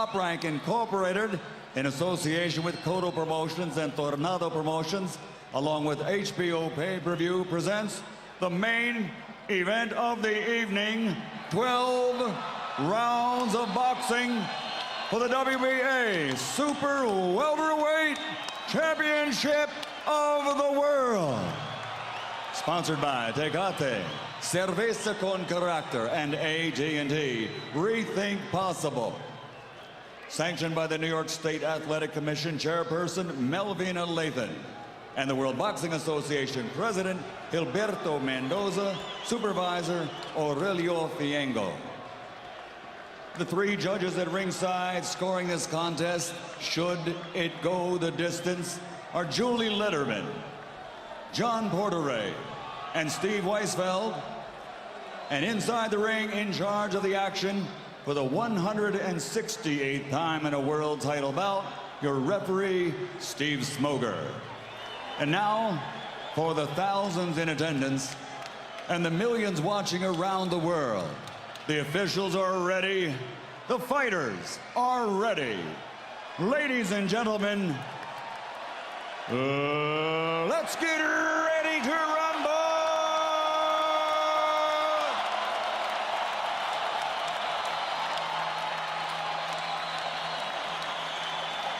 Top Rank Incorporated, in association with Cotto Promotions and Tornado Promotions, along with HBO Pay-Per-View, presents the main event of the evening, 12 rounds of boxing for the WBA Super Welterweight Championship of the World. Sponsored by Tecate, Cerveza con Carácter, and AT&T, Rethink Possible. Sanctioned by the New York State Athletic Commission Chairperson Melvina Lathan and the World Boxing Association President Gilberto Mendoza, Supervisor Aurelio Fiengo. The three judges at ringside scoring this contest, should it go the distance, are Julie Letterman, John Porteray, and Steve Weisfeld. And inside the ring, in charge of the action for the 168th time in a world title bout, your referee, Steve Smoger. And now, for the thousands in attendance and the millions watching around the world, the officials are ready, the fighters are ready. Ladies and gentlemen, let's get ready to rumble!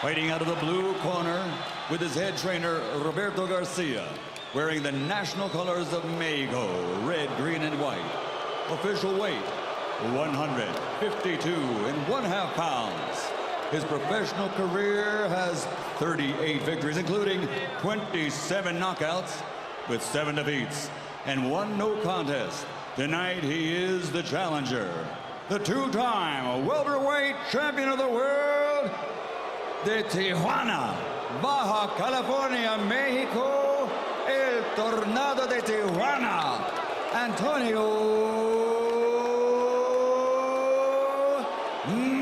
Fighting out of the blue corner with his head trainer, Roberto Garcia, wearing the national colors of Mexico, red, green, and white. Official weight, 152.5 pounds. His professional career has 38 victories, including 27 knockouts with 7 defeats and 1 no contest. Tonight, he is the challenger, the two-time welterweight champion of the world, de Tijuana, Baja California, Mexico, el Tornado de Tijuana, Antonio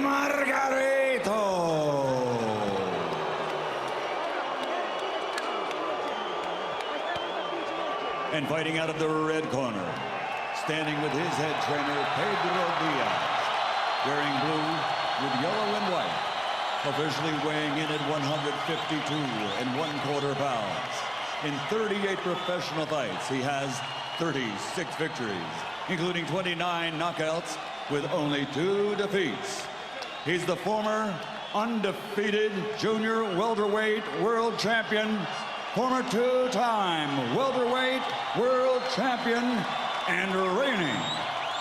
Margarito. And fighting out of the red corner, standing with his head trainer, Pedro Diaz, wearing blue with yellow and white, officially weighing in at 152.25 pounds. In 38 professional fights, he has 36 victories, including 29 knockouts with only 2 defeats. He's the former undefeated junior welterweight world champion, former 2-time welterweight world champion, and reigning,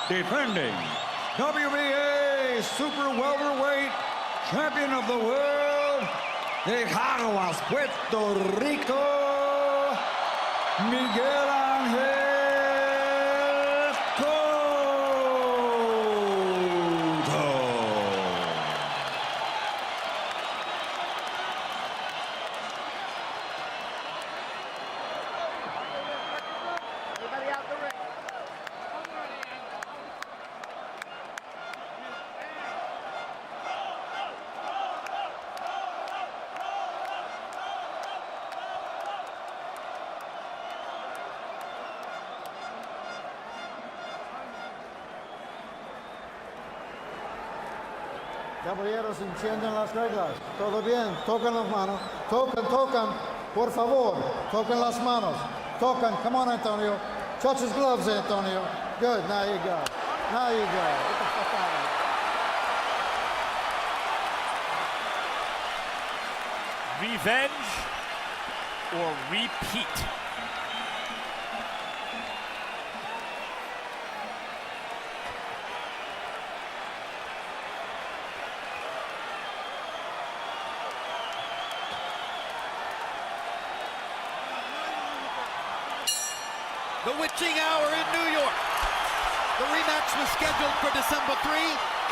defending WBA Super Welterweight Champion of the World, de Jaguas, Puerto Rico, Miguel Cotto. Everybody out the ring. Caballeros, encienden las reglas. Todo bien, tocan las manos. Tocan, por favor. Tocan las manos. Tocan, come on, Antonio. Touch his gloves, Antonio. Good, now you go. Now you go. Get the fuck out of here. Revenge or repeat? The witching hour in New York. The rematch was scheduled for December 3.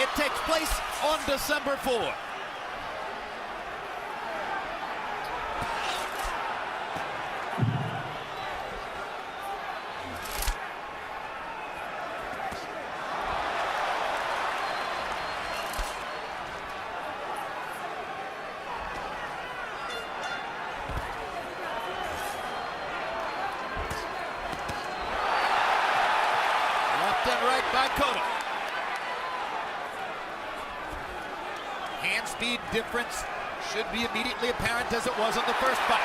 It takes place on December 4. Left and right by Cotto. Hands difference should be immediately apparent as it was in the first fight.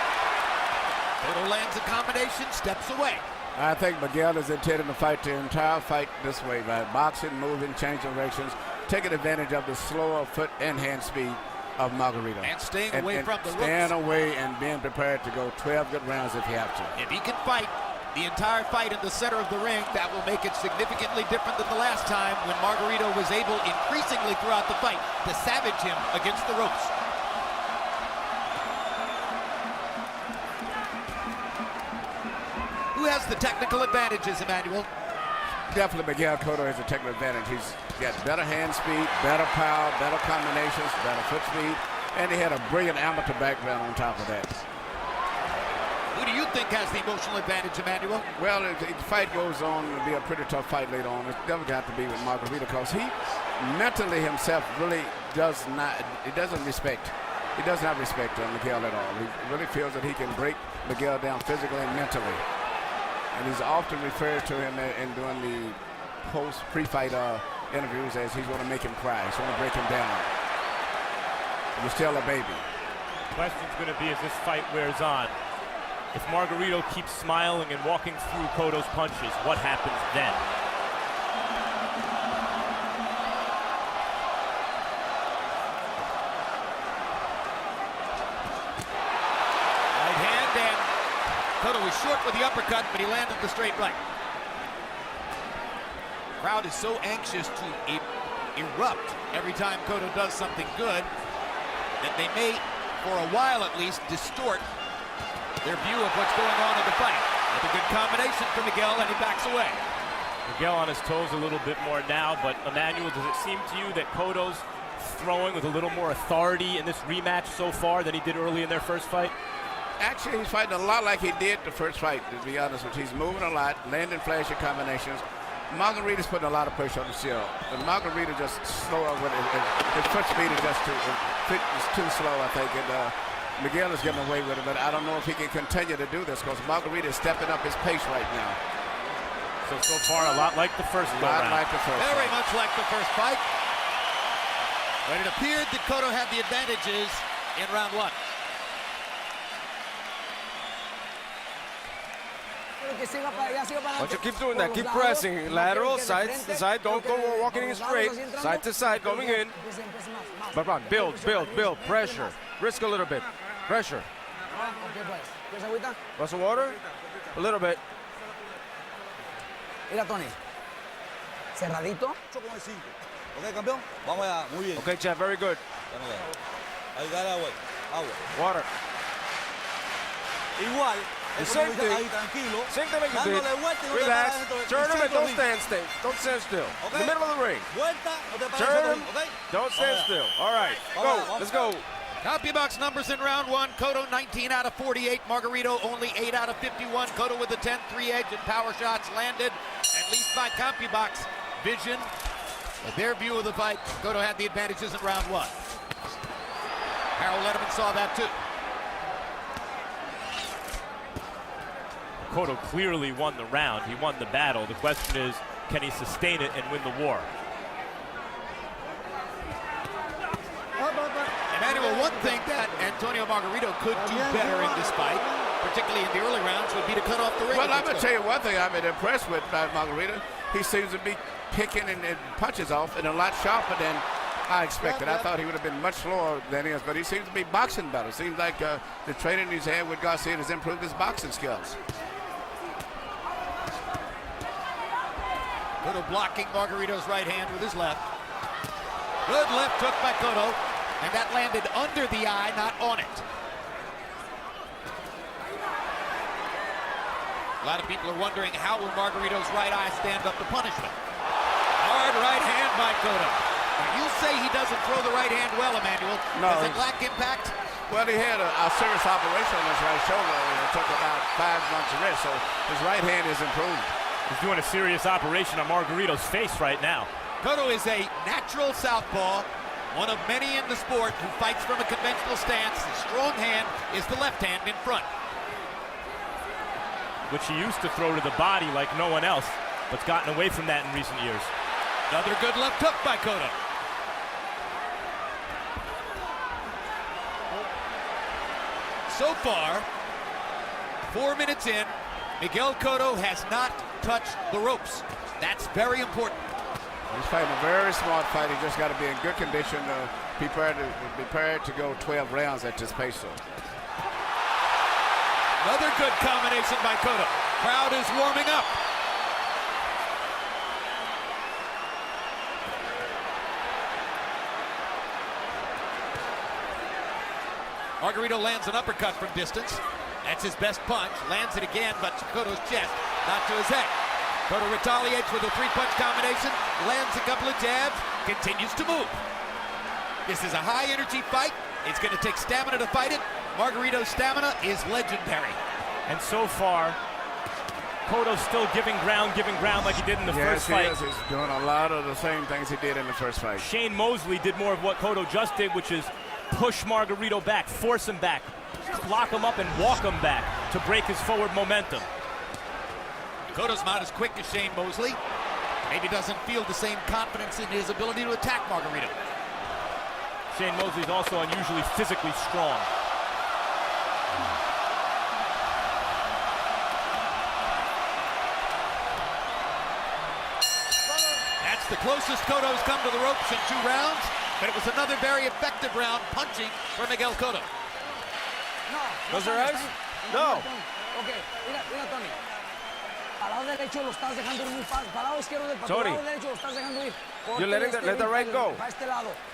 Cotto lands a combination, steps away. I think Miguel is intending to fight the entire fight this way, by boxing, moving, changing directions, taking advantage of the slower foot and hand speed of Margarito. And staying away from the ropes. Staying away and being prepared to go 12 good rounds if you have to. If he can fight the entire fight in the center of the ring, that will make it significantly different than the last time when Margarito was able, increasingly throughout the fight, to savage him against the ropes. Who has the technical advantages, Emmanuel? Definitely Miguel Cotto has a technical advantage. He's got better hand speed, better power, better combinations, better foot speed, and he had a brilliant amateur background on top of that. Who do you think has the emotional advantage, Emmanuel? Well, if the fight goes on, it'll be a pretty tough fight later on. It's never got to be with Margarito because he mentally himself really does not respect Miguel at all. He really feels that he can break Miguel down physically and mentally. And he's often referred to him in doing the pre-fight interviews as he's going to make him cry. He's going to break him down. You're still a baby. The question's going to be as this fight wears on. If Margarito keeps smiling and walking through Cotto's punches, what happens then? Right hand, and Cotto was short with the uppercut, but he landed the straight right. The crowd is so anxious to erupt every time Cotto does something good that they may, for a while at least, distort their view of what's going on in the fight. With a good combination for Miguel, and he backs away. Miguel on his toes a little bit more now, but Emmanuel, does it seem to you that Cotto's throwing with a little more authority in this rematch so far than he did early in their first fight? Actually, he's fighting a lot like he did the first fight, to be honest with you. He's moving a lot, landing flashy combinations. Margarito's putting a lot of pressure on the shield. And Margarito just slower with it. His foot speed is just too slow, I think. And Miguel is getting away with it, but I don't know if he can continue to do this because Margarito is stepping up his pace right now. So far, a lot like the first round. Very much like the first fight. But it appeared that Cotto had the advantages in round one. Why don't you keep doing that? Keep pressing. Lateral, side to side. Don't go walking in straight. Side to side, going in. But run. Build. Pressure. Risk a little bit. Pressure. Want some water? A little bit. Mira, Tony. Cerradito. Ok, campeón. Vamos allá. Muy bien. Okay, Chad, very good. Ahí dale agua. Agua. Water. Igual. The same thing. Ahí, tranquilo. Same thing you did. Relax. Turn him and don't stand still. Don't stand still. Okay. In the middle of the ring. Vuelta. No te pares. Turn him. Okay. Don't stand still. All right. Go. Let's go. CompuBox numbers in round one. Cotto 19 out of 48. Margarito only 8 out of 51. Cotto with the 10-3 edge and power shots landed, at least by CompuBox vision. With their view of the fight, Cotto had the advantages in round one. Harold Letterman saw that too. Cotto clearly won the round. He won the battle. The question is, can he sustain it and win the war? Emmanuel, one thing that Antonio Margarito could do better in this fight, particularly in the early rounds, would be to cut off the ring. Well, I'm going to tell you one thing I've been impressed with by Margarito. He seems to be picking and punches off and a lot sharper than I expected. I thought he would have been much slower than he is, but he seems to be boxing better. Seems like the training he's had with Garcia has improved his boxing skills. Cotto blocking Margarito's right hand with his left. Good left hook by Cotto, and that landed under the eye, not on it. A lot of people are wondering, how will Margarito's right eye stand up to punishment? Hard right hand by Cotto. You say he doesn't throw the right hand well, Emmanuel. No. Does it lack impact? Well, he had a serious operation on his right shoulder, and it took about 5 months to rest, so his right hand is improved. He's doing a serious operation on Margarito's face right now. Cotto is a natural southpaw, one of many in the sport who fights from a conventional stance. His strong hand is the left hand in front, which he used to throw to the body like no one else, but's gotten away from that in recent years. Another good left hook by Cotto. So far, 4 minutes in, Miguel Cotto has not touched the ropes. That's very important. He's fighting a very smart fight. He just got to be in good condition, prepared to go 12 rounds at this pace. Another good combination by Cotto. Crowd is warming up. Margarito lands an uppercut from distance. That's his best punch. Lands it again, but to Cotto's chest, not to his head. Cotto retaliates with a three-punch combination, lands a couple of jabs, continues to move. This is a high-energy fight. It's going to take stamina to fight it. Margarito's stamina is legendary. And so far, Cotto's still giving ground like he did in the first fight. Yes, he is. He's doing a lot of the same things he did in the first fight. Shane Mosley did more of what Cotto just did, which is push Margarito back, force him back, lock him up and walk him back to break his forward momentum. Cotto's not as quick as Shane Mosley. Maybe doesn't feel the same confidence in his ability to attack Margarito. Shane Mosley's also unusually physically strong. That's the closest Cotto's come to the ropes in 2 rounds, but it was another very effective round punching for Miguel Cotto. Close your eyes? No. Okay, mira, Tony. Parado derecho lo estás dejando ir muy fácil. Parado izquierdo del Tony, parado derecho lo estás dejando ir. you're letting let the right go.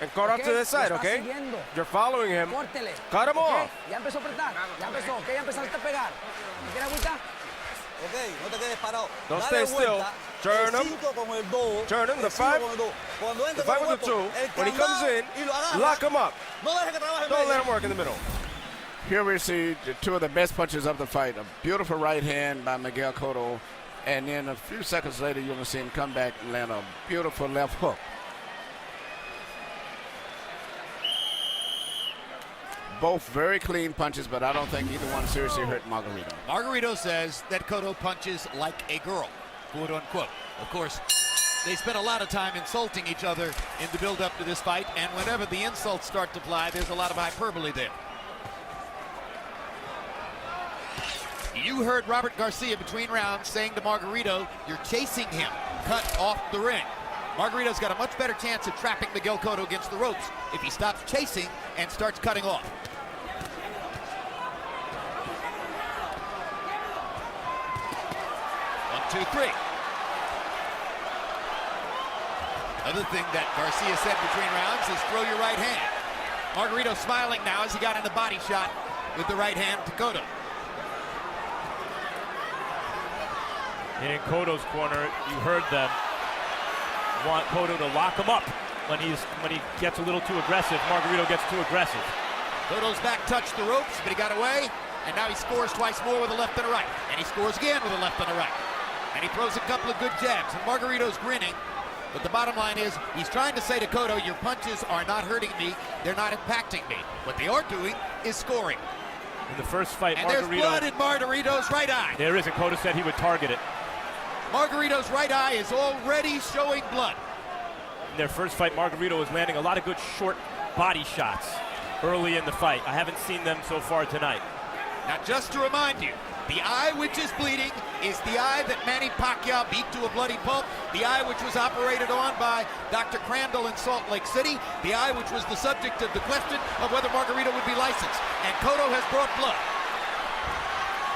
And cut off to this side, okay? You're following him. Cut him off. Ya empezó a apretar. Ya empezó, ok, ya empezaste a pegar. ¿Quieres agüita? Ok, no te quedes parado. Don't Dale stay still. vuelta, Turn el him. 5 con el 2. Turn him, the el 5 5. con el 2. Cuando entre The 5 con with the 2. el When he comes candado in, y lo agarra, lock him up. no dejes que trabaje en Don't medio. let him work in the middle. Here we see 2 of the best punches of the fight. A beautiful right hand by Miguel Cotto. And then a few seconds later, you're going to see him come back and land a beautiful left hook. Both very clean punches, but I don't think either one seriously hurt Margarito. Margarito says that Cotto punches like a girl, quote unquote. Of course, they spent a lot of time insulting each other in the build-up to this fight, and whenever the insults start to fly, there's a lot of hyperbole there. You heard Robert Garcia between rounds saying to Margarito, you're chasing him, cut off the ring. Margarito's got a much better chance of trapping Miguel Cotto against the ropes if he stops chasing and starts cutting off. One, two, three. Another thing that Garcia said between rounds is throw your right hand. Margarito smiling now as he got in the body shot with the right hand to Cotto. And in Cotto's corner, you heard them want Cotto to lock him up when he gets a little too aggressive. Margarito gets too aggressive. Cotto's back touched the ropes, but he got away, and now he scores twice more with a left and a right. And he scores again with a left and a right. And he throws a couple of good jabs, and Margarito's grinning. But the bottom line is, he's trying to say to Cotto, your punches are not hurting me, they're not impacting me. What they are doing is scoring. In the first fight, And Margarito... there's blood in Margarito's right eye. There is, and Cotto said he would target it. Margarito's right eye is already showing blood. In their first fight, Margarito was landing a lot of good short body shots early in the fight. I haven't seen them so far tonight. Now, just to remind you, the eye which is bleeding is the eye that Manny Pacquiao beat to a bloody pulp, the eye which was operated on by Dr. Crandall in Salt Lake City, the eye which was the subject of the question of whether Margarito would be licensed. And Cotto has brought blood.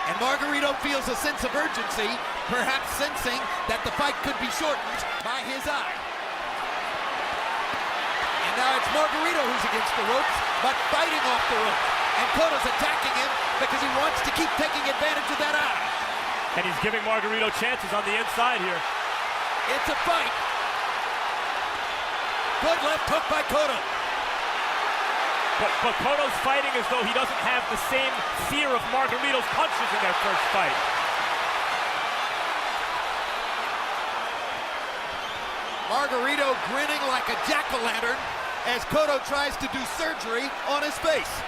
And Margarito feels a sense of urgency, perhaps sensing that the fight could be shortened by his eye. And now it's Margarito who's against the ropes, but fighting off the ropes. And Cotto's attacking him because he wants to keep taking advantage of that eye. And he's giving Margarito chances on the inside here. It's a fight. Good left hook by Cotto. But Cotto's fighting as though he doesn't have the same fear of Margarito's punches in their first fight. Margarito grinning like a jack-o'-lantern as Cotto tries to do surgery on his face.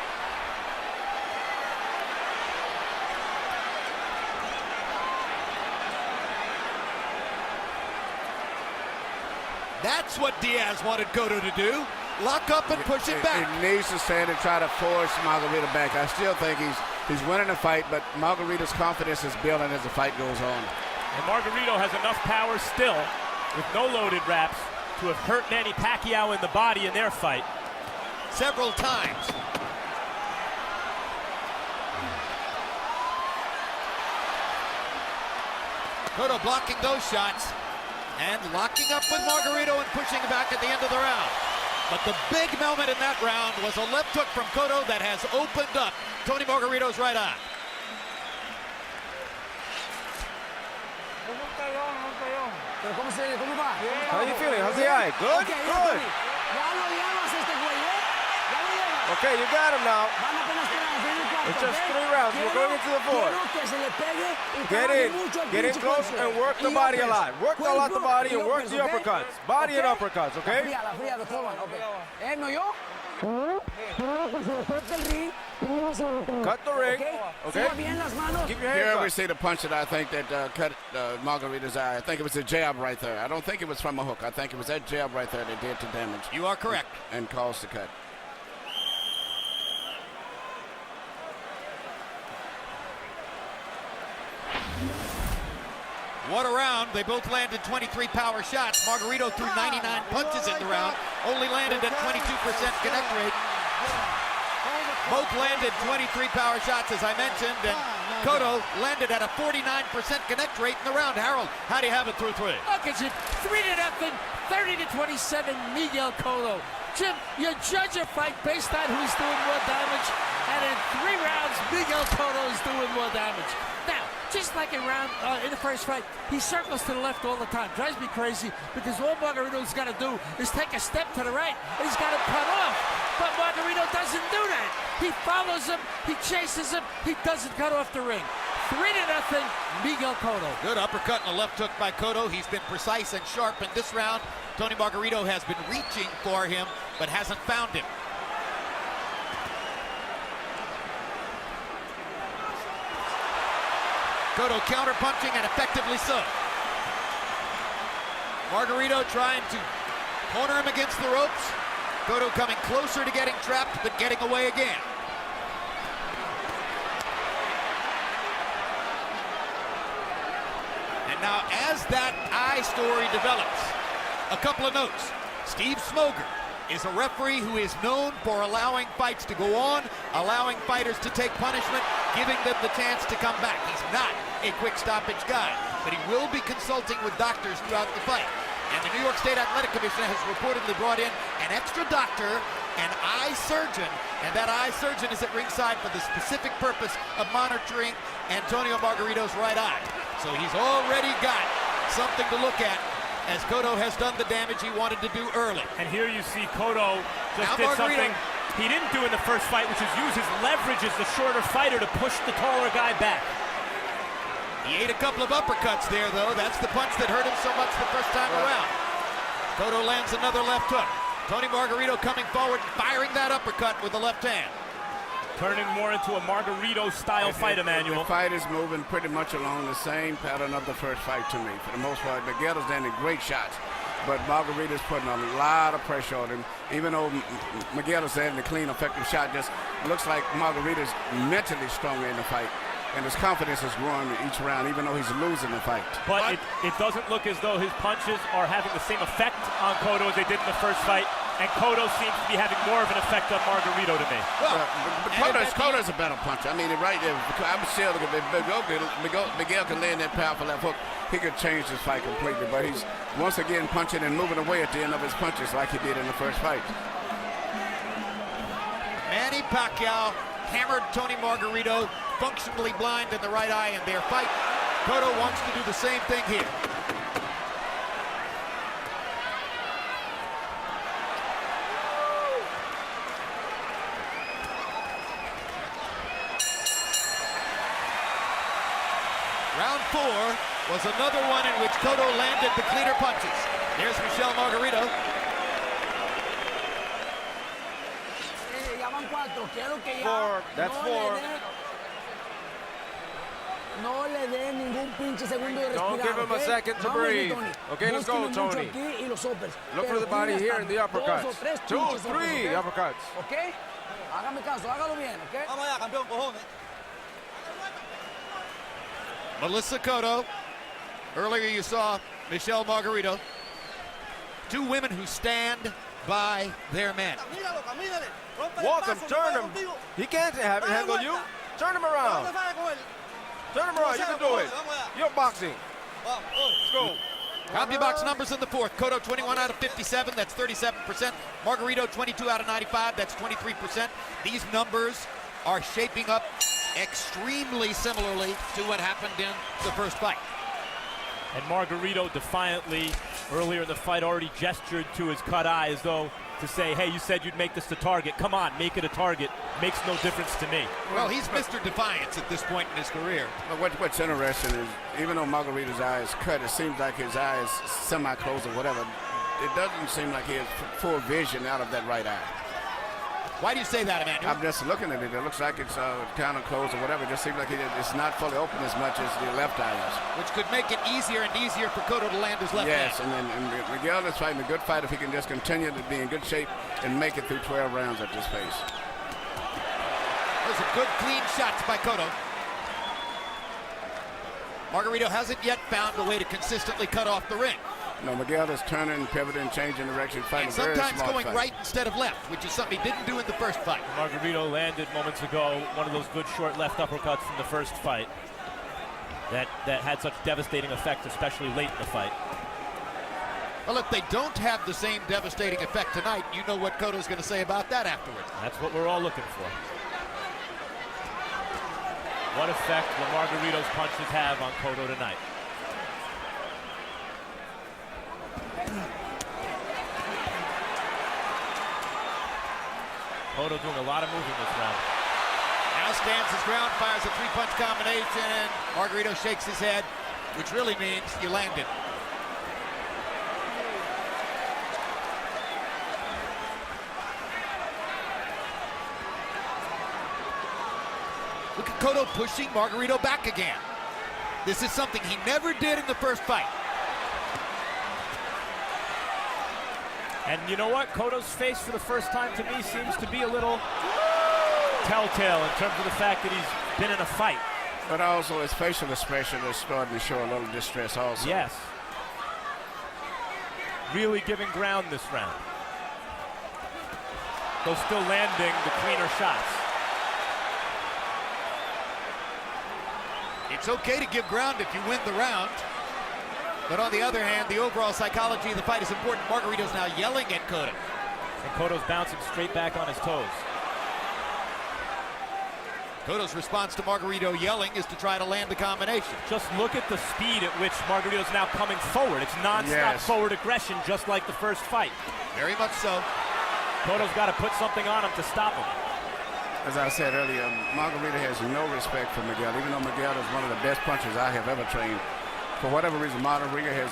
That's what Diaz wanted Cotto to do. lock up and push it back. He needs to stand and try to force Margarito back. I still think he's winning the fight, but Margarito's confidence is building as the fight goes on. And Margarito has enough power still, with no loaded wraps, to have hurt Manny Pacquiao in the body in their fight. Several times. Cotto blocking those shots and locking up with Margarito and pushing back at the end of the round. But the big moment in that round was a left hook from Cotto that has opened up Tony Margarito's right eye. How are you feeling? How's the eye? Good? Okay, Good. Okay, you got him now. It's just 3 rounds. We're going into the 4th. Get in close and work the body a lot. Work a lot the body and work the uppercuts. Body and uppercuts, okay? Cut the ring, okay? Keep your Here hands we up. see the punch that I think that cut Margarito's eye. I think it was a jab right there. I don't think it was from a hook. I think it was that jab right there that did the damage. You are correct. And caused the cut. What a round. They both landed 23 power shots. Margarito threw 99 punches in the round, only landed at 22% connect rate. Both landed 23 power shots, as I mentioned, and Cotto landed at a 49% connect rate in the round. Harold, how do you have it through 3? Look at you, 3-0, 30-27, Miguel Cotto. Jim, you judge a fight based on who's doing more damage, and in 3 rounds, Miguel Cotto is doing more damage. Now, just like in the first fight, he circles to the left all the time. Drives me crazy because all Margarito's got to do is take a step to the right, and he's got to cut off. But Margarito doesn't do that. He follows him, he chases him, he doesn't cut off the ring. 3-0, Miguel Cotto. Good uppercut and a left hook by Cotto. He's been precise and sharp in this round. Tony Margarito has been reaching for him, but hasn't found him. Cotto counter-punching, and effectively so. Margarito trying to corner him against the ropes. Cotto coming closer to getting trapped, but getting away again. And now, as that eye story develops, a couple of notes. Steve Smoger is a referee who is known for allowing fights to go on, allowing fighters to take punishment, giving them the chance to come back. He's not a quick stoppage guy, but he will be consulting with doctors throughout the fight. And the New York State Athletic Commission has reportedly brought in an extra doctor, an eye surgeon, and that eye surgeon is at ringside for the specific purpose of monitoring Antonio Margarito's right eye. So he's already got something to look at, as Cotto has done the damage he wanted to do early. And here you see Cotto just Now did Margarito. something he didn't do in the first fight, which is use his leverage as the shorter fighter to push the taller guy back. He ate a couple of uppercuts there, though. That's the punch that hurt him so much the first time around. Cotto lands another left hook. Tony Margarito coming forward, firing that uppercut with the left hand. Turning more into a Margarito-style fight, Emmanuel. The fight is moving pretty much along the same pattern of the first fight to me. For the most part, Miguel's landing great shots, but Margarito's putting a lot of pressure on him. Even though Miguel is landing a clean, effective shot, just looks like Margarito's mentally stronger in the fight. And his confidence is growing each round, even though he's losing the fight. But it doesn't look as though his punches are having the same effect on Cotto as they did in the first fight. And Cotto seems to be having more of an effect on Margarito to me. Well, but Cotto's a better puncher. I mean, right there, I'm still looking at Miguel can land that powerful left hook. He could change this fight completely, but he's once again punching and moving away at the end of his punches like he did in the first fight. Manny Pacquiao hammered Tony Margarito, functionally blind in the right eye in their fight. Cotto wants to do the same thing here. Round 4 was another one in which Cotto landed the cleaner punches. There's Michel Margarito. Four. That's 4. No le dé ningún pinche segundo de respirar. Don't give him a ¿okay? second to Vamos, breathe. Tony. Okay, let's go, Búsquenlo mucho Tony. aquí y los uppers. Look for Pero the body tiene here hasta in the 2 o uppercuts. 3 2, pinches 3 uppers, ¿ok? uppercuts. ¿Ok? Hágame caso, hágalo bien, ¿ok? Vamos allá, campeón, cojones. Melissa Cotto. Earlier you saw Michelle Margarito. Two women who stand by their men. Camínalo, camínale. Rompe el Walk him, paso, turn no him. contigo. He can't have it Dale handle you. vuelta. Turn him ¿Dónde around. sale con él? Turn him around. You can do it. Vamos allá. You're boxing. Vamos, Let's go. CompuBox numbers in the fourth. Cotto 21 out of 57, that's 37%. Margarito 22 out of 95, that's 23%. These numbers are shaping up extremely similarly to what happened in the first fight. And Margarito defiantly, earlier in the fight, already gestured to his cut eye as though to say, hey, you said you'd make this the target. Come on, make it a target. Makes no difference to me. Well, he's Mr. Defiance at this point in his career. But what's interesting is, even though Margarito's eye is cut, it seems like his eye is semi-closed or whatever. It doesn't seem like he has full vision out of that right eye. Why do you say that, Emmanuel? I'm just looking at it. It looks like it's kind of closed or whatever. It just seems like it's not fully open as much as the left eye is. Which could make it easier and easier for Cotto to land his left Yes, hand. and Miguel is fighting a good fight if he can just continue to be in good shape and make it through 12 rounds at this pace. Those are good, clean shots by Cotto. Margarito hasn't yet found a way to consistently cut off the ring. No, Miguel is turning, pivoting, changing direction, fighting And a very sometimes smart going fight. right instead of left, which is something he didn't do in the first fight. Margarito landed moments ago one of those good short left uppercuts from the first fight that had such devastating effect, especially late in the fight. Well, if they don't have the same devastating effect tonight, you know what Cotto's going to say about that afterwards. That's what we're all looking for. What effect will Margarito's punches have on Cotto tonight? Cotto doing a lot of moving this round. Now stands his ground, fires a three-punch combination. Margarito shakes his head, which really means you landed. Look at Cotto pushing Margarito back again. This is something he never did in the first fight. And you know what? Cotto's face for the first time to me seems to be a little telltale in terms of the fact that he's been in a fight. But also his facial expression is starting to show a little distress also. Yes. Really giving ground this round. Though still landing the cleaner shots. It's okay to give ground if you win the round. But on the other hand, the overall psychology of the fight is important. Margarito's now yelling at Cotto. And Cotto's bouncing straight back on his toes. Cotto's response to Margarito yelling is to try to land the combination. Just look at the speed at which Margarito's now coming forward. It's non-stop forward aggression, just like the first fight. Very much so. Cotto's got to put something on him to stop him. As I said earlier, Margarito has no respect for Miguel, even though Miguel is one of the best punchers I have ever trained. For whatever reason, Margarito has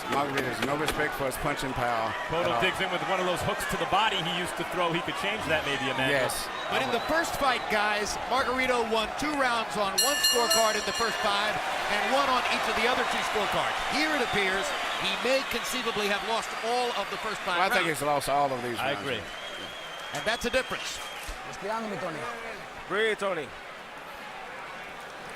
no respect for his punching power. Cotto digs in with one of those hooks to the body he used to throw. He could change that maybe, Emmanuel. Yes. But in the first fight, guys, Margarito won 2 rounds on one scorecard in the first 5 and 1 on each of the other 2 scorecards. Here it appears he may conceivably have lost all of the first 5 rounds. I think he's lost all of these I rounds. agree. And that's a difference. Respirando, mi Tony. Breathe, Tony.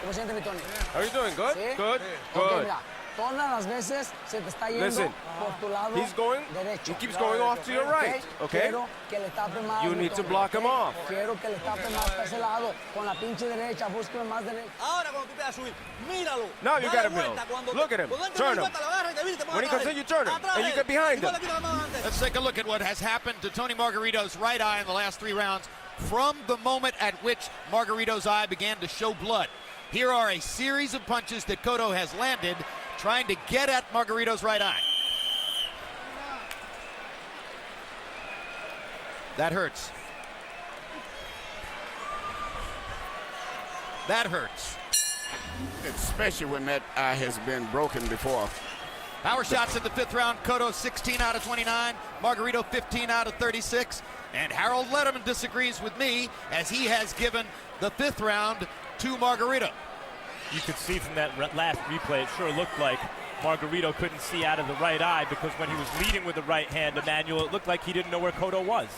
¿Cómo siente, mi Tony? How are you doing? Good? ¿Sí? Good? Ok, Good. mira, todas las veces se te está yendo Listen, por tu lado he's going, derecho. he keeps going off to your right, okay? Quiero que le tape más, You mi need to Tony, block him ¿ok? off. Quiero que le tape más para ese lado, con la pinche derecha, búsqueme más derecha. Ahora cuando tú te vas a subir, míralo. Now you Dale gotta vuelta. build. Cuando Look at him. cuando él te Turn da him. vuelta, lo agarra y te vira y te pone When he atrás comes in, de you turn him, atrás and de you get behind Igual him. le quita la mano antes. Let's take a look at what has happened to Tony Margarito's right eye in the last 3 rounds from the moment at which Margarito's eye began to show blood. Here are a series of punches that Cotto has landed trying to get at Margarito's right eye. That hurts. That hurts. Especially when that eye has been broken before. Power shots in the 5th round. Cotto 16 out of 29. Margarito 15 out of 36. And Harold Letterman disagrees with me as he has given the 5th round to Margarito. You could see from that last replay, it sure looked like Margarito couldn't see out of the right eye, because when he was leading with the right hand, Emmanuel, it looked like he didn't know where Cotto was.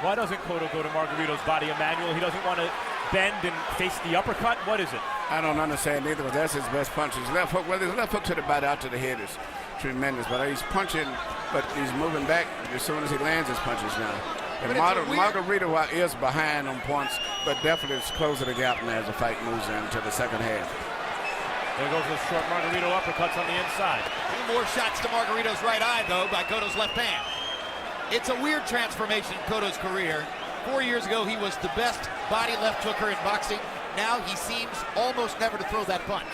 Why doesn't Cotto go to Margarito's body, Emmanuel? He doesn't want to bend and face the uppercut? What is it? I don't understand either, but that's his best punch. His left hook, his left hook to the body, out to the head is tremendous. But he's punching, but he's moving back as soon as he lands his punches now. And Margarito is behind on points, but definitely is closing the gap now as the fight moves into the second half. There goes those short Margarito uppercuts on the inside. 2 more shots to Margarito's right eye, though, by Cotto's left hand. It's a weird transformation in Cotto's career. 4 years ago, he was the best body left hooker in boxing. Now he seems almost never to throw that punch.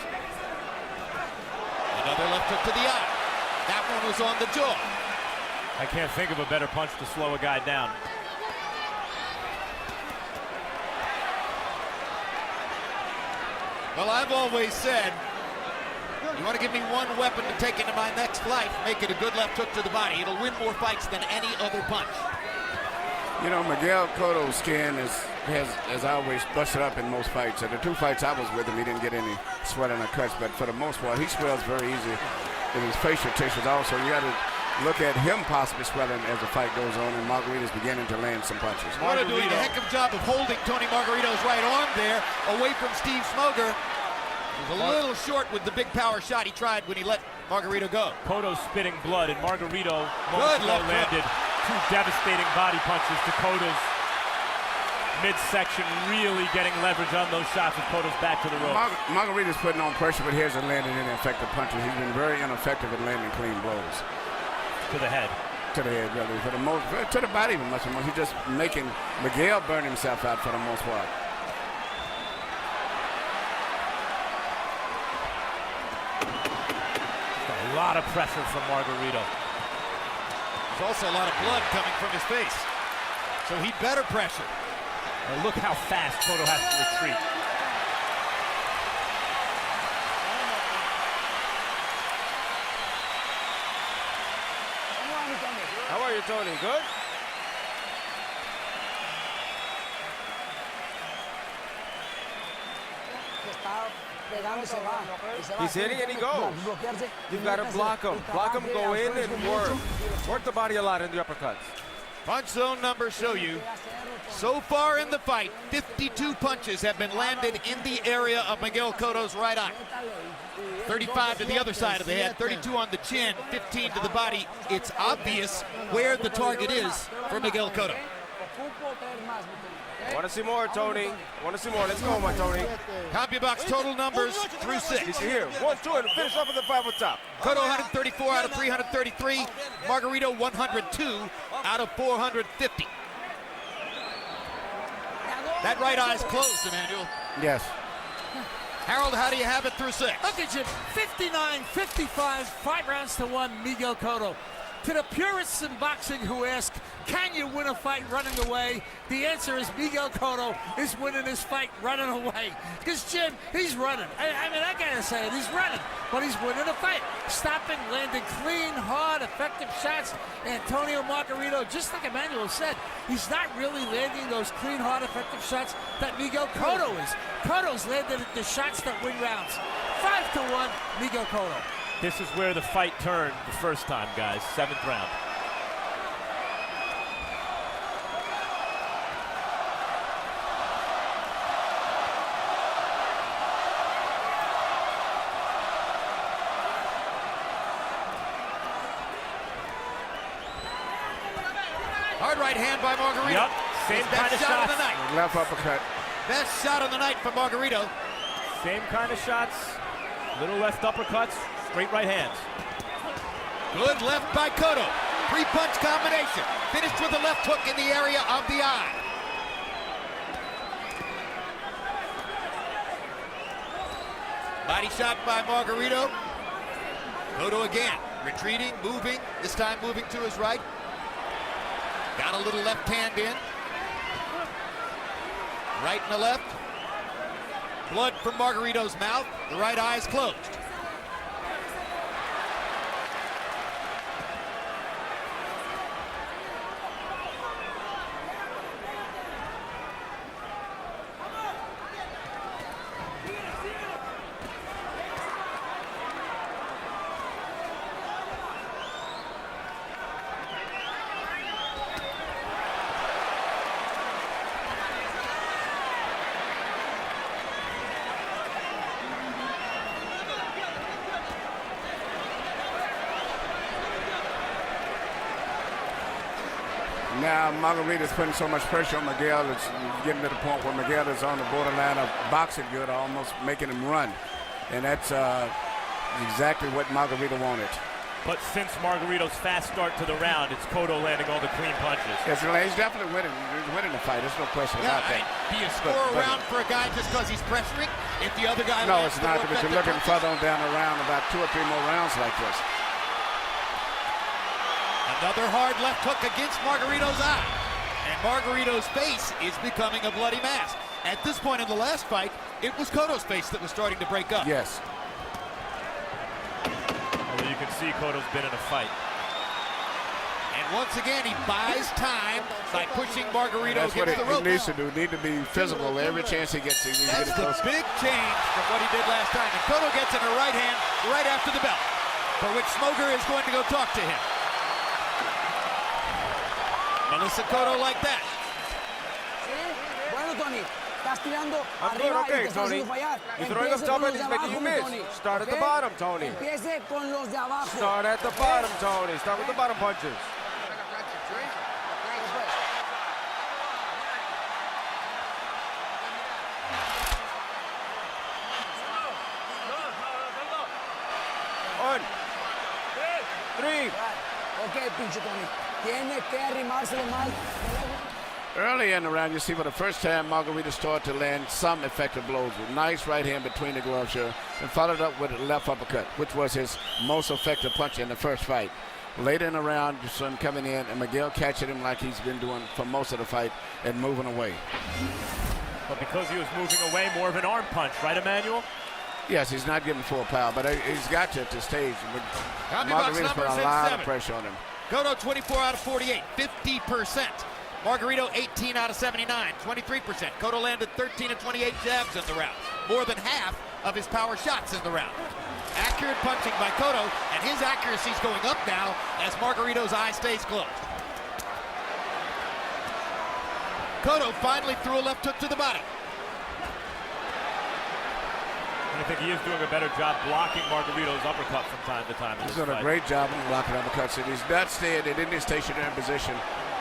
Another left hook to the eye. That one was on the jaw. I can't think of a better punch to slow a guy down. Well, I've always said, you want to give me one weapon to take into my next life, make it a good left hook to the body. It'll win more fights than any other punch. You know, Miguel Cotto's skin has always busted up in most fights. And the 2 fights I was with him, he didn't get any swelling or cuts, but for the most part, he swells very easy in his facial tissues also. You got to look at him possibly swelling as the fight goes on, and Margarito's beginning to land some punches. Cotto doing a heck of a job of holding Tony Margarito's right arm there, away from Steve Smoger. He was a little short with the big power shot he tried when he let Margarito go. Cotto's spitting blood, and Margarito landed 2 devastating body punches to Cotto's midsection, really getting leverage on those shots with Cotto's back to the rope. Margarito's putting on pressure, but he hasn't landed any effective punches. He's been very ineffective at landing clean blows. To the head. To the head, really. For the most, to the body even much more. He's just making Miguel burn himself out for the most part. A lot of pressure from Margarito. There's also a lot of blood coming from his face. So he'd better pressure. Now look how fast Cotto has to retreat. How are you, Tony? Good? He's hitting and he goes. You've got to block him. Block him, go in and work. Work the body a lot in the uppercuts. Punch zone numbers show you. So far in the fight, 52 punches have been landed in the area of Miguel Cotto's right eye. 35 to the other side of the head, 32 on the chin, 15 to the body. It's obvious where the target is for Miguel Cotto. I want to see more, Tony. I want to see more. Let's go, my Tony. CompuBox total numbers through 6. He's here. 1, 2, and finish off with the 5 on top. Cotto 134 out of 333. Margarito 102 out of 450. That right eye's closed, Emmanuel. Yes. Harold, how do you have it through 6? Look at you, 59-55, 5 rounds to 1, Miguel Cotto. To the purists in boxing who ask, can you win a fight running away? The answer is Miguel Cotto is winning this fight running away. Because, Jim, he's running. I mean, I gotta say it, he's running, but he's winning a fight. Stopping, landing clean, hard, effective shots. Antonio Margarito, just like Emmanuel said, he's not really landing those clean, hard, effective shots that Miguel Cotto is. Cotto's landed the shots that win rounds. 5-1, Miguel Cotto. This is where the fight turned the first time, guys. 7th round. Hard right hand by Margarito. Yep, same kind of shot shots. of the night. Left uppercut. Best shot of the night for Margarito. Same kind of shots. Little left uppercuts, straight right hands. Good left by Cotto. 3-punch combination. Finished with a left hook in the area of the eye. Body shot by Margarito. Cotto again, retreating, moving, this time moving to his right. Got a little left hand in. Right and the left. Blood from Margarito's mouth. The right eye is closed. Now Margarito's putting so much pressure on Miguel, it's getting to the point where Miguel is on the borderline of boxing good, almost making him run. And that's exactly what Margarito wanted. But since Margarito's fast start to the round, it's Cotto landing all the clean punches. Yes, he's definitely winning. He's winning the fight. There's no question about that. Do you score a round for a guy just because he's pressuring? If the other guy No, it's not, because you're looking further on down the round, about 2 or 3 more rounds like this. Another hard left hook against Margarito's eye. And Margarito's face is becoming a bloody mess. At this point in the last fight, it was Cotto's face that was starting to break up. Yes. Although you can see Cotto's been in a fight. And once again, he buys time by pushing Margarito That's what against the rope. he needs to do. Need to be physical every chance he gets. That's the big change from what he did last time. And Cotto gets in a right hand right after the bell, for which Smoker is going to go talk to him. Melissa Cotto like that. Bueno, Tony, estás tirando I'm good, arriba y okay, te estás Tony. haciendo fallar. You're throwing up Empiece top con and los he's de making you abajo, miss. Tony. Start at the ¿Ok? bottom, Tony. Empiece con los de abajo. Start at the bottom, Tony. Start with the bottom punches. One, 3. Ok, pinche Tony. Tiene que arrimárselo más. Early in the round, you see for the first time, Margarito started to land some effective blows with nice right hand between the gloves here, and followed up with a left uppercut, which was his most effective punch in the first fight. Later in the round, you saw him coming in, and Miguel catching him like he's been doing for most of the fight and moving away. But because he was moving away, more of an arm punch, right, Emmanuel? Yes, he's not getting full power, but he's got to at this stage. Margarito's put a lot of pressure on him. Cotto 24 out of 48, 50%. Margarito 18 out of 79, 23%. Cotto landed 13 of 28 jabs in the round, more than half of his power shots in the round. Accurate punching by Cotto, and his accuracy's going up now as Margarito's eye stays closed. Cotto finally threw a left hook to the body. I think he is doing a better job blocking Margarito's uppercut from time to time. He's doing a great job of blocking uppercuts, and he's not staying in any stationary position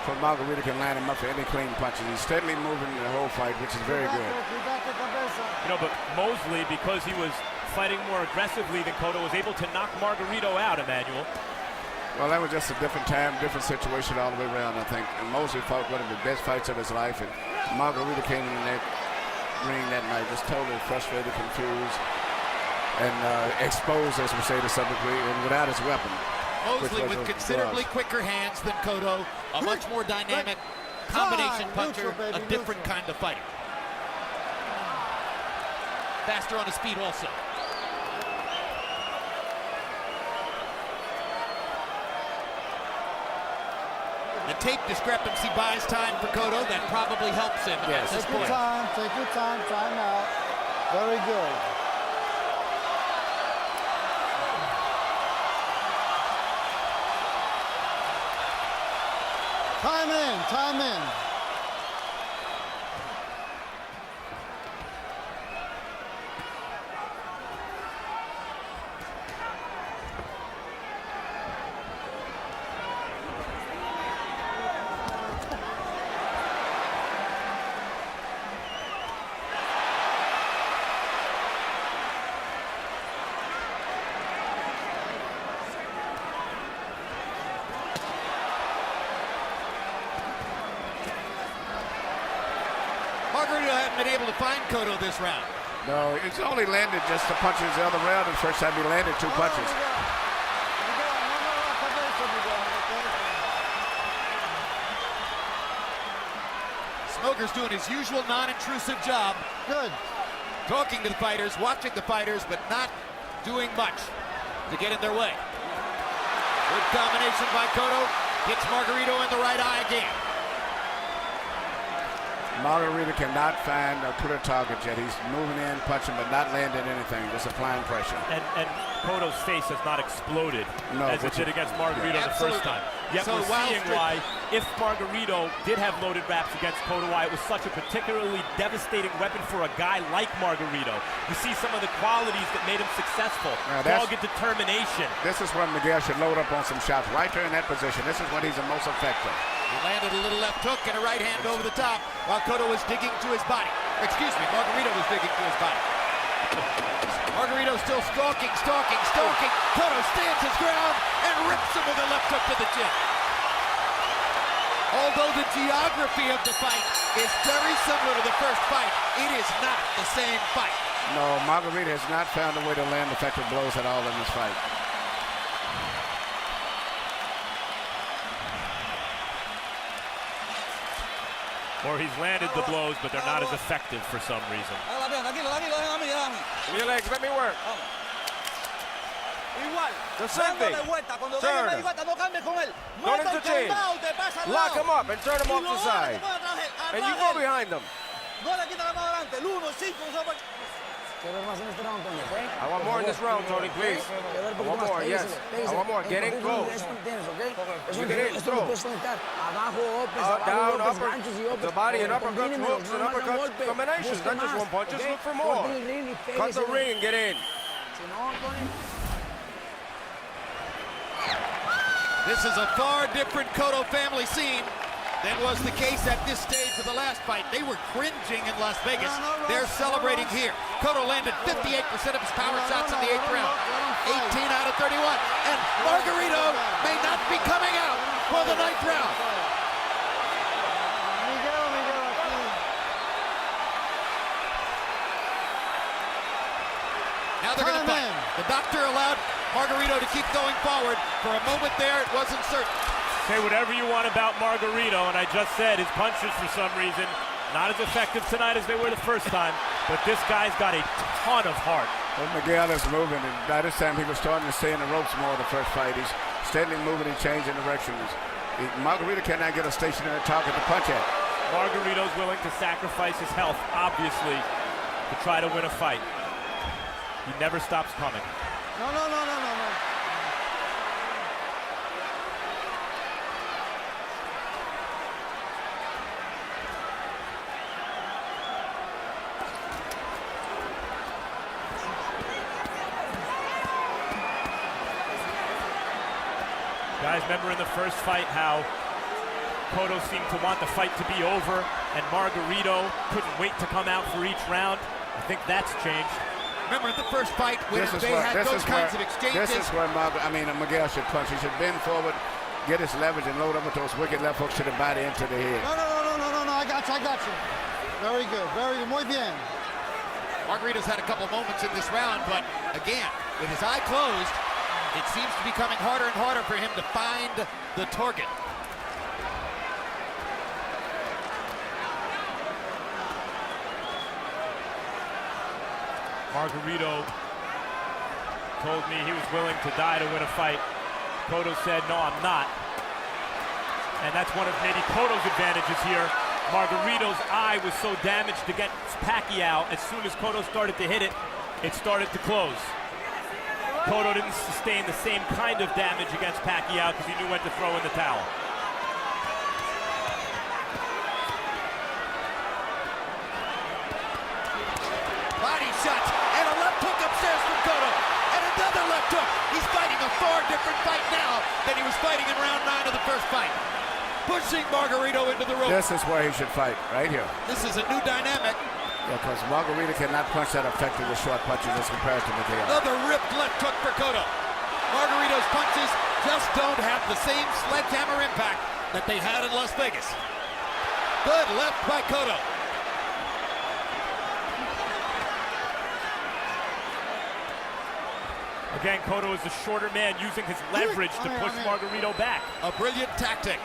for Margarito can line him up for any clean punches. He's steadily moving the whole fight, which is very good. You know, but Mosley, because he was fighting more aggressively than Cotto, was able to knock Margarito out, Emmanuel. Well, that was just a different time, different situation all the way around, I think. And Mosley fought one of the best fights of his life, and Margarito came in that ring that night just totally frustrated, confused, and exposed, as we say to some degree, and without his weapon. Mosley with considerably quicker hands than Cotto, a much more dynamic combination puncher, a different kind of fighter. Faster on his feet also. The tape discrepancy buys time for Cotto. That probably helps him at this point. Take your time, time out. Very good. Time in, time in. Margarito hasn't been able to find Cotto this round. No, it's only landed just the punches the other round. The first time he landed 2 punches. Smoker's doing his usual non-intrusive job. Good. Talking to the fighters, watching the fighters, but not doing much to get in their way. Good combination by Cotto. Hits Margarito in the right eye again. Margarito cannot find a clear target yet. He's moving in, punching, but not landing anything, just applying pressure. And Cotto's face has not exploded as it did against Margarito the first time. Yet So we're seeing why, if Margarito did have loaded wraps against Cotto, why it was such a particularly devastating weapon for a guy like Margarito. You see some of the qualities that made him successful. Dogged determination. This is when Miguel should load up on some shots right there in that position. This is when he's the most effective. He landed a little left hook and a right hand over the top while Cotto was digging to his body. Excuse me, Margarito was digging to his body. Margarito still stalking. Cotto stands his ground and rips him with a left hook to the chin. Although the geography of the fight is very similar to the first fight, it is not the same fight. No, Margarito has not found a way to land effective blows at all in this fight. Or he's landed the blows, but they're not as effective for some reason. Give me your legs, let me work. Igual. The same thing. Cuando Turn. venga vuelta, no cambies con él. Don't Mata el interchange. calmao, te pasa al Lock lado. him up and turn him Y off lo the abre, side. te pone atrás, And you atrás go él. behind them. No le quita la mano adelante. El 1, 5, Quiero ver más en este round, Tony, ¿ok? I want more in this round, Tony, please. Quiero ver I un poquito want más. more, yes. Pégase, I want more. pégase. Get in Porque close. Eso no tienes, ¿ok? Eso You no get in, tienes, throw. puedes conectar. Abajo, upes, Down, abajo, upes, upper, ganchos y upes. the body and uppercut, Combínemelos, hooks and no más de uppercut golpe. combinations, Busque not just más, one punch, just ¿ok? look for more. Corte el ring y Cut the pégase. ring and get in. Si no, Tony. This is a far different Cotto family scene than was the case at this stage of the last fight. They were cringing in Las Vegas. They're celebrating here. Cotto landed 58% of his power shots in the 8th round. 18 out of 31. And Margarito may not be coming out for the 9th round. Now they're going to fight. The doctor allowed Margarito to keep going forward. For a moment there, it wasn't certain. Say whatever you want about Margarito, and I just said his punches, for some reason, not as effective tonight as they were the first time, but this guy's got a ton of heart. Well, Miguel is moving, and by this time he was starting to stay in the ropes more the first fight. He's steadily moving and changing directions. Margarito cannot get a stationary target to punch at. Margarito's willing to sacrifice his health, obviously, to try to win a fight. He never stops coming. No. Guys, remember in the first fight how Cotto seemed to want the fight to be over and Margarito couldn't wait to come out for each round? I think that's changed. Remember in the first fight when they had those kinds of exchanges. This is where Miguel should punch. He should bend forward, get his leverage, and load up with those wicked left hooks to the body and to the head. No. I got you. Very good. Muy bien. Margarito's had a couple moments in this round, but again, with his eye closed, it seems to be becoming harder and harder for him to find the target. Margarito told me he was willing to die to win a fight. Cotto said, no, I'm not. And that's one of maybe Cotto's advantages here. Margarito's eye was so damaged against Pacquiao, as soon as Cotto started to hit it, it started to close. Cotto didn't sustain the same kind of damage against Pacquiao because he knew when to throw in the towel. Body shots and a left hook upstairs from Cotto. And another left hook. He's fighting a far different fight now than he was fighting in round 9 of the first fight. Pushing Margarito into the ropes. This is where he should fight, right here. This is a new dynamic. Yeah, because Margarito cannot punch that effective with short punches as compared to Miguel. Another ripped left hook for Cotto. Margarito's punches just don't have the same sledgehammer impact that they had in Las Vegas. Good left by Cotto. Again, Cotto is a shorter man using his leverage to push Margarito back. A brilliant tactic.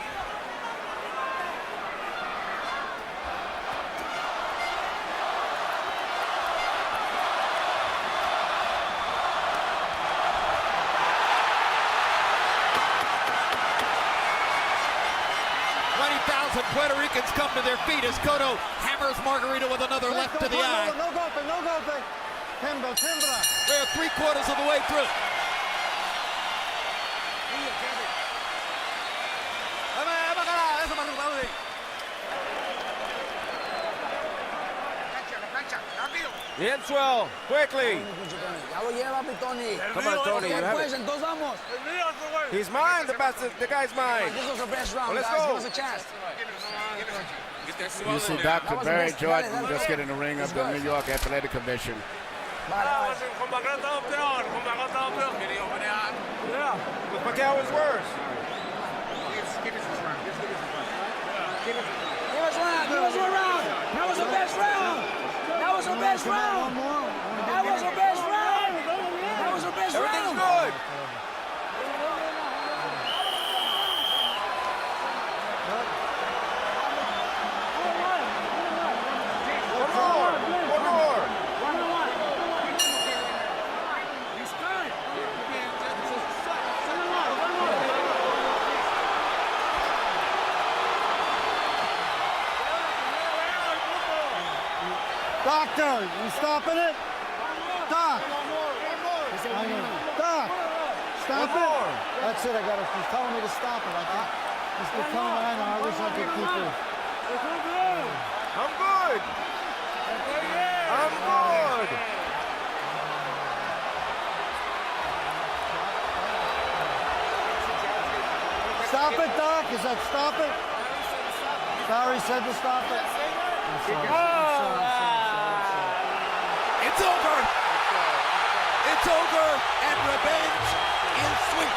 Puerto Ricans come to their feet as Cotto hammers Margarito with another left to the eye. No golpe, no golpe. Timbra, timbra. They're 3/4 of the way through. Bien, swell, quickly. Ya lo lleva, mi Tony. Come on, Tony, you have Pues, it. entonces vamos. He's mine, the guy's mine. This was the best round, Let's guys. go. Give us a chance. You see Dr. Barry Jordan just get in the ring of the New York Athletic Commission. Yeah, but Miguel was worse. Give us one round. That was the best round. That was the best round. That was the best round. That was the best round. Everything's good. One more. Doctor, you stopping it? Doc. Doc. Stop it. That's it. He's telling me to stop it. He's been telling me, I know. I wish I could keep it. I'm good. I'm good. Stop it, Doc. Is that stop it? Barry said to stop it. It's over. It's over, and revenge is sweet.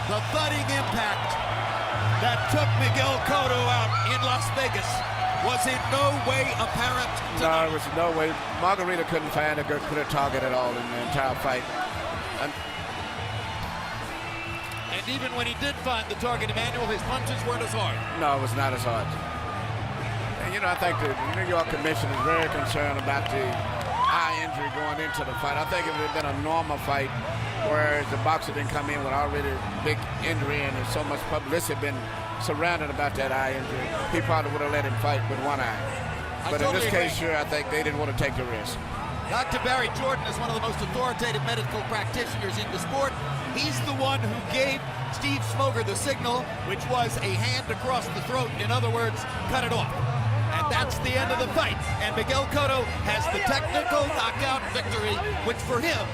The thudding impact that took Miguel Cotto out in Las Vegas was in no way apparent tonight. No, there was no way. Margarito couldn't find a good clear target at all in the entire fight. And even when he did find the target, Emmanuel, his punches weren't as hard. No, it was not as hard. And, you know, I think the New York Commission is very concerned about the eye injury going into the fight. I think it would have been a normal fight, whereas the boxer didn't come in with already big injury and there's so much publicity been surrounded about that eye injury. He probably would have let him fight with one eye. But in this case, sure, I think they didn't want to take the risk. Dr. Barry Jordan is one of the most authoritative medical practitioners in the sport. He's the one who gave Steve Smoger the signal, which was a hand across the throat. In other words, cut it off. And that's the end of the fight. And Miguel Cotto has the technical knockout victory, which for him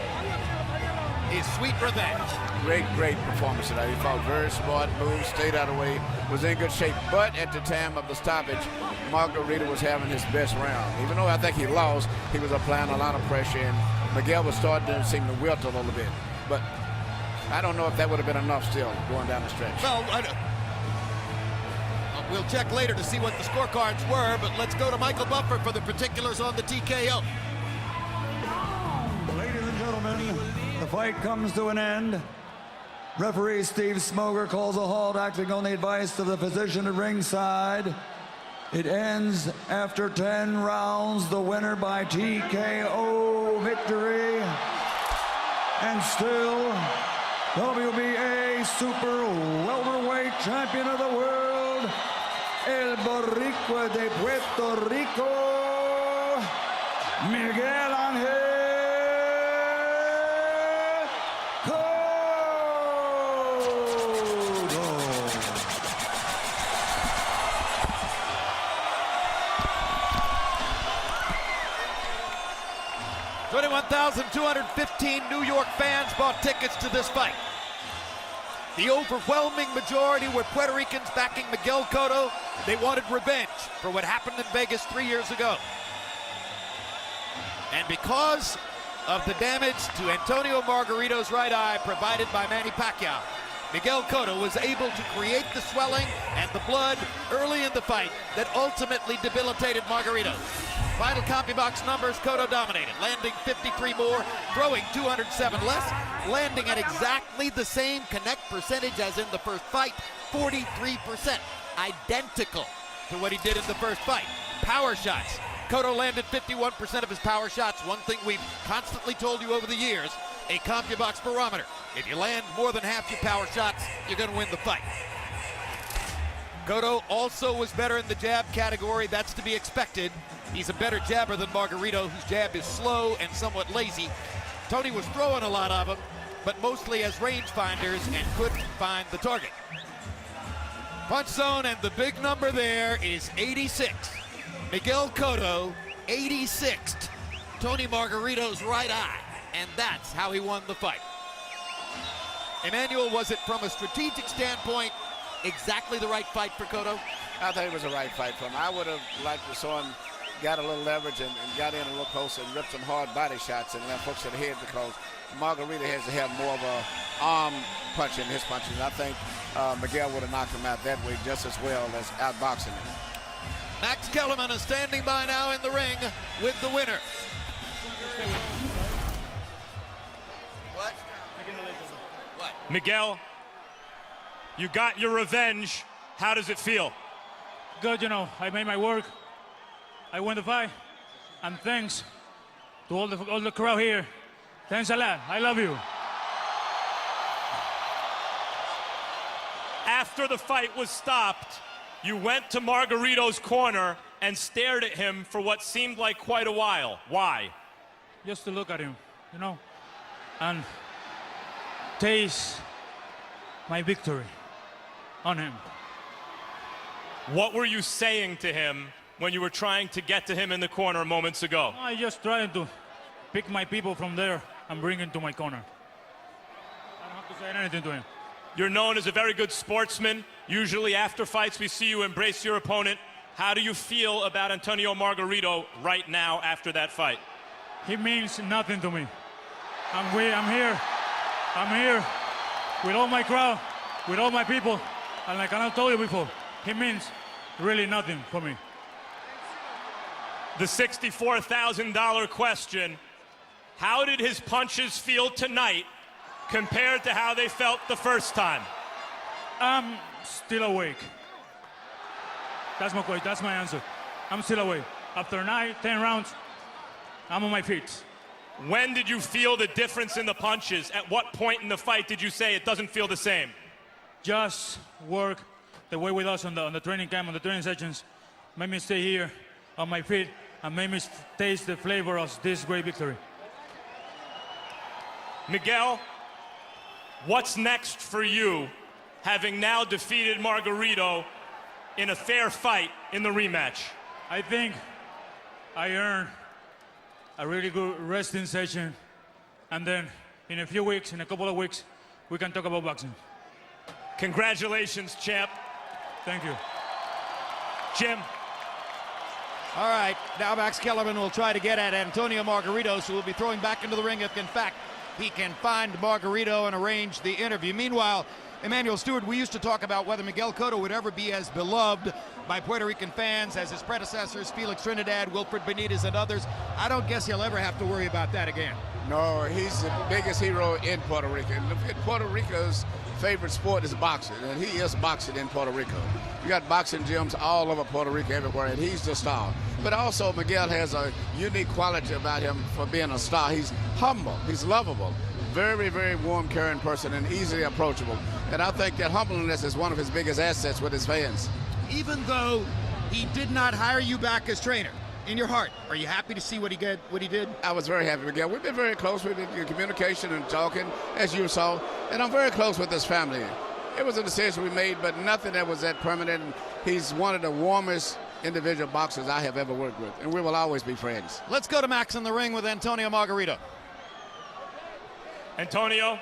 is sweet revenge. Great performance tonight. He fought very smart, moved, stayed out of the way, was in good shape. But at the time of the stoppage, Margarito was having his best round. Even though I think he lost, he was applying a lot of pressure, and Miguel was starting to seem to wilt a little bit. But I don't know if that would have been enough still going down the stretch. Well, we'll check later to see what the scorecards were, but let's go to Michael Buffer for the particulars on the TKO. Ladies and gentlemen, the fight comes to an end. Referee Steve Smoger calls a halt, acting on the advice of the physician at ringside. It ends after 10 rounds, the winner by TKO victory. And still, WBA super welterweight champion of the world, El Boricua de Puerto Rico, Miguel Ángel Cotto. $21,215 New York fans bought tickets to this fight. The overwhelming majority were Puerto Ricans backing Miguel Cotto. They wanted revenge for what happened in Vegas 3 years ago. And because of the damage to Antonio Margarito's right eye provided by Manny Pacquiao, Miguel Cotto was able to create the swelling and the blood early in the fight that ultimately debilitated Margarito. Final CompuBox numbers, Cotto dominated, landing 53 more, throwing 207 less, landing at exactly the same connect percentage as in the first fight, 43%, identical to what he did in the first fight. Power shots, Cotto landed 51% of his power shots, one thing we've constantly told you over the years, a CompuBox barometer. If you land more than half your power shots, you're going to win the fight. Cotto also was better in the jab category. That's to be expected. He's a better jabber than Margarito, whose jab is slow and somewhat lazy. Tony was throwing a lot of them, but mostly as rangefinders and couldn't find the target. Punch zone, and the big number there is 86. Miguel Cotto, 86th. Tony Margarito's right eye, and that's how he won the fight. Emmanuel, was it from a strategic standpoint exactly the right fight for Cotto? I think it was the right fight for him. I would have liked to saw him got a little leverage and got in a little closer and ripped some hard body shots and left hooks to the head, because Margarito has to have more of a arm punch in his punches. I think Miguel would have knocked him out that way just as well as outboxing him. Max Kellerman is standing by now in the ring with the winner. What? Miguel, you got your revenge. How does it feel? Good, you know, I made my work. I won the fight. And thanks to all the crowd here. Thanks a lot. I love you. After the fight was stopped, you went to Margarito's corner and stared at him for what seemed like quite a while. Why? Just to look at him, you know, and taste my victory on him. What were you saying to him when you were trying to get to him in the corner moments ago? I just trying to pick my people from there and bring him to my corner. I don't have to say anything to him. You're known as a very good sportsman. Usually after fights, we see you embrace your opponent. How do you feel about Antonio Margarito right now after that fight? He means nothing to me. I'm here with all my crowd, with all my people. And like I told you before, he means really nothing for me. The $64,000 question, how did his punches feel tonight compared to how they felt the first time? I'm still awake. That's my answer. I'm still awake. After 10 rounds, I'm on my feet. When did you feel the difference in the punches? At what point in the fight did you say it doesn't feel the same? Just work the way with us on the training camp, on the training sessions, made me stay here on my feet and made me taste the flavor of this great victory. Miguel, what's next for you, having now defeated Margarito in a fair fight in the rematch? I think I earned a really good resting session, and then in a couple of weeks, we can talk about boxing. Congratulations, champ. Thank you. Jim. All right, now Max Kellerman will try to get at Antonio Margarito, so we'll be throwing back into the ring if, in fact, he can find Margarito and arrange the interview. Meanwhile, Emmanuel Stewart, we used to talk about whether Miguel Cotto would ever be as beloved by Puerto Rican fans as his predecessors, Felix Trinidad, Wilfred Benitez, and others. I don't guess he'll ever have to worry about that again. No, he's the biggest hero in Puerto Rico. And Puerto Rico's favorite sport is boxing, and he is boxing in Puerto Rico. You got boxing gyms all over Puerto Rico, everywhere, and he's the star. But also, Miguel has a unique quality about him for being a star. He's humble, he's lovable, very, very warm, caring person, and easily approachable. And I think that humbleness is one of his biggest assets with his fans. Even though he did not hire you back as trainer, in your heart, are you happy to see what he did? I was very happy, Miguel. We've been very close with the communication and talking, as you saw, and I'm very close with his family. It was a decision we made, but nothing that was that permanent. He's one of the warmest individual boxers I have ever worked with, and we will always be friends. Let's go to Max in the ring with Antonio Margarito. Antonio,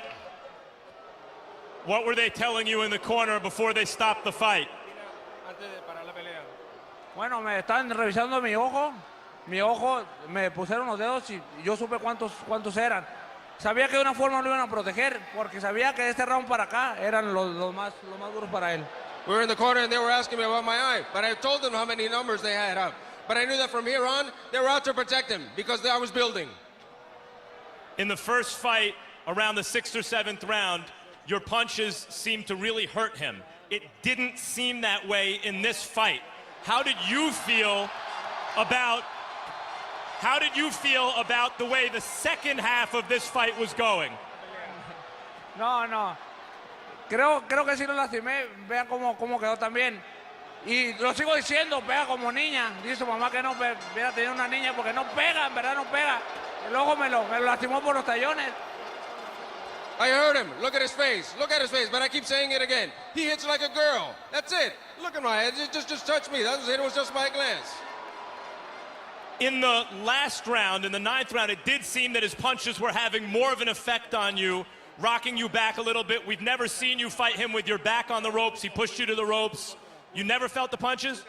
what were they telling you in the corner before they stopped the fight? Bueno, me están revisando mi ojo. Mi ojo, me pusieron los dedos y yo supe cuántos eran. Sabía que de una forma lo iban a proteger, porque sabía que de este round para acá eran los más duros para él. We were in the corner and they were asking me about my eye, but I told them how many numbers they had up. But I knew that from here on, they were out to protect him because I was building. In the first fight, around the 6th or 7th round, your punches seemed to really hurt him. It didn't seem that way in this fight. How did you feel about the way the second half of this fight was going? No. Creo que sí lo lastimé. Vean cómo quedó también. Y lo sigo diciendo, pega como niña. Dice su mamá que no hubiera tenido una niña porque no pega, en verdad no pega. El ojo me lo lastimó por los tallones. I heard him. Look at his face. Look at his face. But I keep saying it again. He hits like a girl. That's it. Look at my head. Just touch me. That was it. It was just by a glance. In the last round, in the 9th round, it did seem that his punches were having more of an effect on you, rocking you back a little bit. We've never seen you fight him with your back on the ropes. He pushed you to the ropes. You never felt the punches?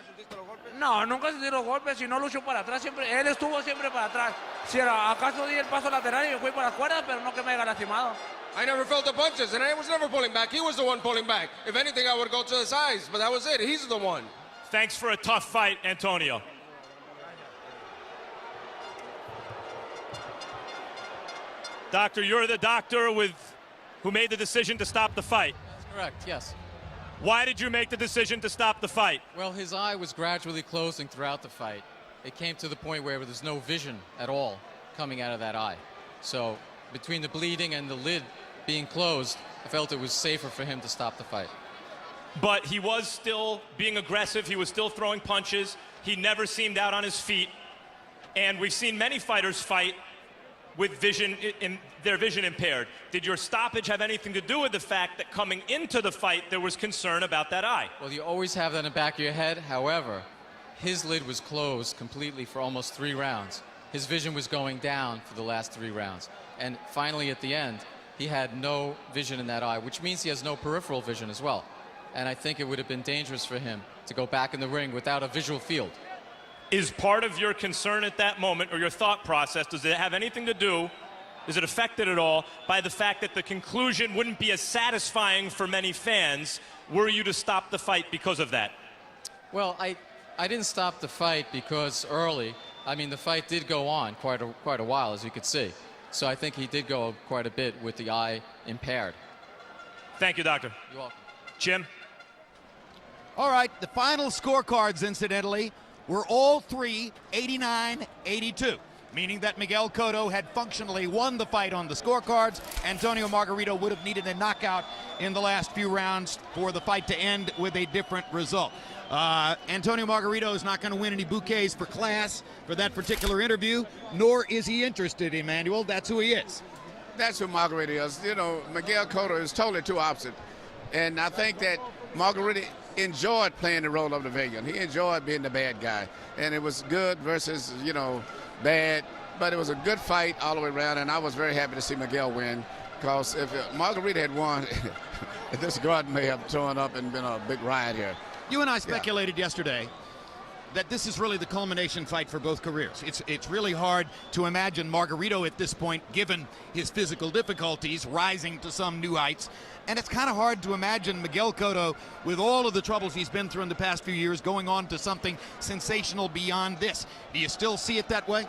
No, nunca sentí los golpes. Si no luchó para atrás, siempre, él estuvo siempre para atrás. Si era, acaso di el paso lateral y yo fui para las cuerdas, pero no que me haya lastimado. I never felt the punches, and I was never pulling back. He was the one pulling back. If anything, I would go to the sides, but that was it. He's the one. Thanks for a tough fight, Antonio. Doctor, you're the doctor who made the decision to stop the fight. That's correct, yes. Why did you make the decision to stop the fight? Well, his eye was gradually closing throughout the fight. It came to the point where there's no vision at all coming out of that eye. So between the bleeding and the lid being closed, I felt it was safer for him to stop the fight. But he was still being aggressive. He was still throwing punches. He never seemed out on his feet. And we've seen many fighters fight with their vision impaired. Did your stoppage have anything to do with the fact that coming into the fight there was concern about that eye? Well, you always have that in the back of your head. However, his lid was closed completely for almost 3 rounds. His vision was going down for the last 3 rounds. And finally, at the end, he had no vision in that eye, which means he has no peripheral vision as well. And I think it would have been dangerous for him to go back in the ring without a visual field. Is part of your concern at that moment, or your thought process, does it have anything to do, is it affected at all by the fact that the conclusion wouldn't be as satisfying for many fans were you to stop the fight because of that? Well, I didn't stop the fight because early, I mean, the fight did go on quite a while, as you could see. So I think he did go quite a bit with the eye impaired. Thank you, Doctor. You're welcome. Jim? All right, the final scorecards, incidentally, were all three 89-82, meaning that Miguel Cotto had functionally won the fight on the scorecards. Antonio Margarito would have needed a knockout in the last few rounds for the fight to end with a different result. Antonio Margarito is not going to win any bouquets for class for that particular interview, nor is he interested, Emmanuel. That's who he is. That's who Margarito is. You know, Miguel Cotto is totally two opposite. And I think that Margarito enjoyed playing the role of the villain. He enjoyed being the bad guy. And it was good versus, you know, bad. But it was a good fight all the way around, and I was very happy to see Miguel win. Because if Margarito had won, this garden may have torn up and been a big riot here. You and I speculated yesterday that this is really the culmination fight for both careers. It's really hard to imagine Margarito at this point, given his physical difficulties, rising to some new heights. And it's kind of hard to imagine Miguel Cotto, with all of the troubles he's been through in the past few years, going on to something sensational beyond this. Do you still see it that way?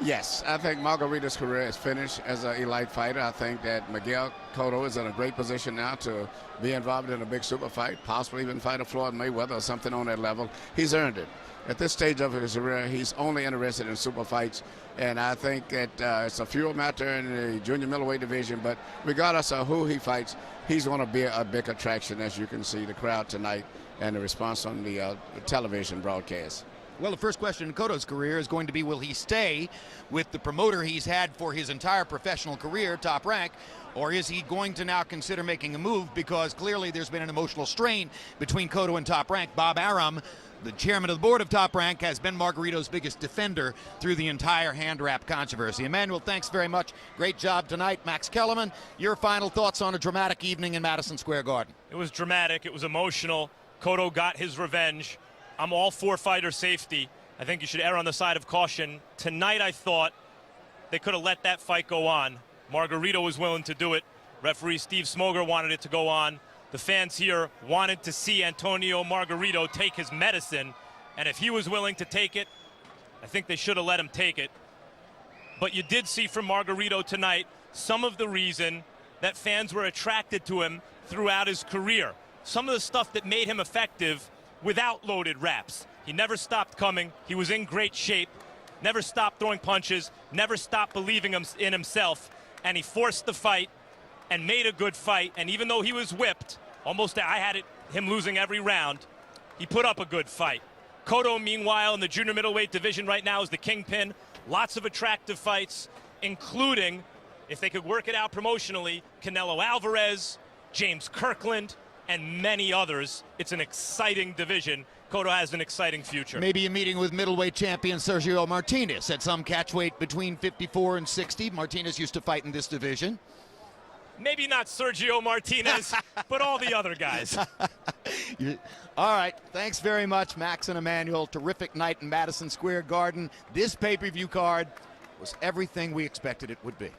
Yes, I think Margarito's career is finished as an elite fighter. I think that Miguel Cotto is in a great position now to be involved in a big super fight, possibly even fight a Floyd Mayweather or something on that level. He's earned it. At this stage of his career, he's only interested in super fights, and I think that it's a few matter in the junior middleweight division, but regardless of who he fights, he's going to be a big attraction, as you can see the crowd tonight and the response on the television broadcast. Well, the first question in Cotto's career is going to be, will he stay with the promoter he's had for his entire professional career, Top Rank, or is he going to now consider making a move? Because clearly there's been an emotional strain between Cotto and Top Rank. Bob Arum, the chairman of the board of Top Rank, has been Margarito's biggest defender through the entire hand wrap controversy. Emmanuel, thanks very much. Great job tonight. Max Kellerman, your final thoughts on a dramatic evening in Madison Square Garden? It was dramatic. It was emotional. Cotto got his revenge. I'm all for fighter safety. I think you should err on the side of caution. Tonight, I thought they could have let that fight go on. Margarito was willing to do it. Referee Steve Smoger wanted it to go on. The fans here wanted to see Antonio Margarito take his medicine, and if he was willing to take it, I think they should have let him take it. But you did see from Margarito tonight some of the reason that fans were attracted to him throughout his career. Some of the stuff that made him effective without loaded wraps. He never stopped coming. He was in great shape, never stopped throwing punches, never stopped believing in himself, and he forced the fight and made a good fight. And even though he was whipped, I had him losing every round, he put up a good fight. Cotto, meanwhile, in the junior middleweight division right now is the kingpin. Lots of attractive fights, including, if they could work it out promotionally, Canelo Alvarez, James Kirkland, and many others. It's an exciting division. Cotto has an exciting future. Maybe a meeting with middleweight champion Sergio Martinez at some catch weight between 54 and 60. Martinez used to fight in this division. Maybe not Sergio Martinez, but all the other guys. All right, thanks very much, Max and Emmanuel. Terrific night in Madison Square Garden. This pay-per-view card was everything we expected it would be.